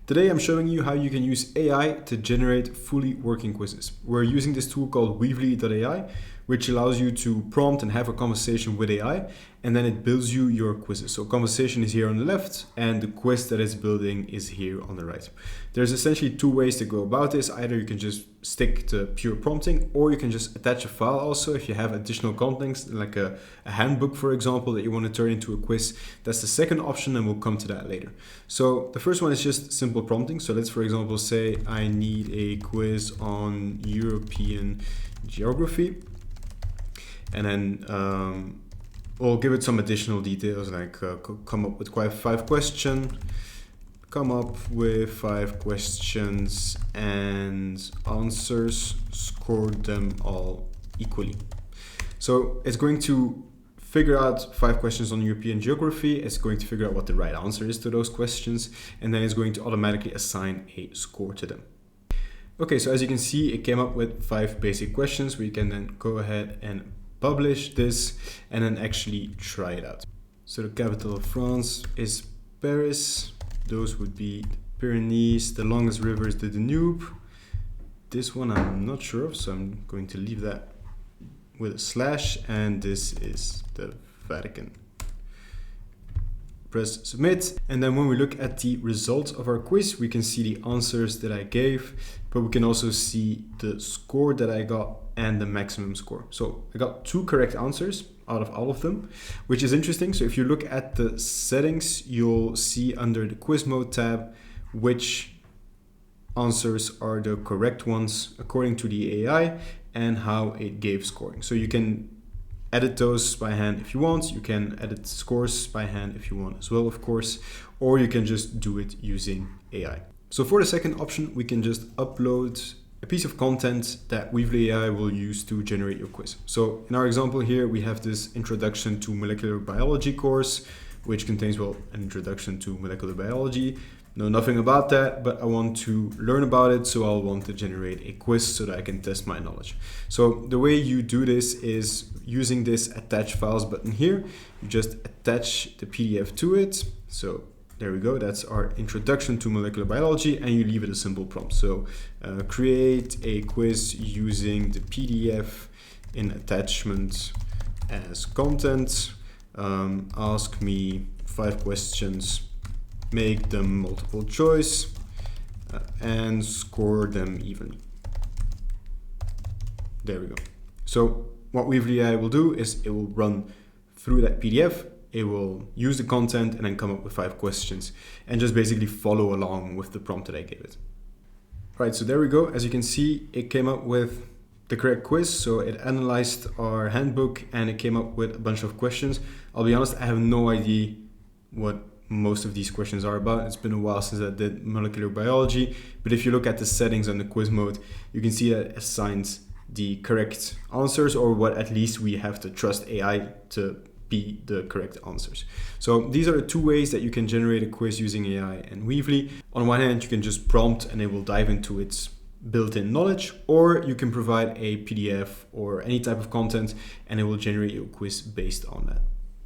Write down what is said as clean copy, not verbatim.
Today I'm showing you how you can use AI to generate fully working quizzes. We're using this tool called Weavly.ai, which allows you to prompt and have a conversation with AI, and then it builds you your quizzes. So conversation is here on the left, and the quiz that it's building is here on the right. There's essentially two ways to go about this. Either you can just stick to pure prompting, or you can just attach a file also if you have additional contents, like a handbook, for example, that you want to turn into a quiz. That's the second option, and we'll come to that later. So the first one is just simple prompting. So let's, for example, say I need a quiz on European geography. And then we'll give it some additional details, like come up with 5 questions, and answers, score them all equally. So it's going to figure out 5 questions on European geography. It's going to figure out what the right answer is to those questions, and then it's going to automatically assign a score to them. Okay, so as you can see, it came up with 5 basic questions. We can then go ahead and publish this and then actually try it out. So the capital of France is Paris. Those would be the Pyrenees. The longest river is the Danube. This one I'm not sure of, so I'm going to leave that with a slash, and this is the Vatican. Press submit, and then when we look at the results of our quiz, we can see the answers that I gave, but we can also see the score that I got and the maximum score. So I got 2 correct answers out of all of them, which is interesting. So if you look at the settings, you'll see under the quiz mode tab which answers are the correct ones according to the AI and how it gave scoring. So you can edit those by hand if you want. You can edit scores by hand if you want as well, of course, or you can just do it using AI. So for the second option, we can just upload a piece of content that Weavly AI will use to generate your quiz. So in our example here, we have this Introduction to Molecular Biology course, which contains, well, an introduction to molecular biology. Know nothing about that, but I want to learn about it, so I'll want to generate a quiz so that I can test my knowledge. So the way you do this is using this attach files button here. You just attach the PDF to it. So there we go, that's our Introduction to Molecular Biology, and you leave it a simple prompt. So create a quiz using the PDF in attachment as content. Ask me 5 questions, make them multiple choice, and score them evenly. There we go. So what Weavly AI will do is it will run through that PDF. It will use the content and then come up with 5 questions and just basically follow along with the prompt that I gave it. Right, so there we go. As you can see, it came up with the correct quiz. So it analyzed our handbook and it came up with a bunch of questions. I'll be honest, I have no idea what most of these questions are about. It's been a while since I did molecular biology, but if you look at the settings on the quiz mode, you can see that it assigns the correct answers, or what at least we have to trust AI to be the correct answers. So these are the 2 ways that you can generate a quiz using AI and Weavly. On one hand, you can just prompt and it will dive into its built-in knowledge, or you can provide a PDF or any type of content and it will generate your quiz based on that.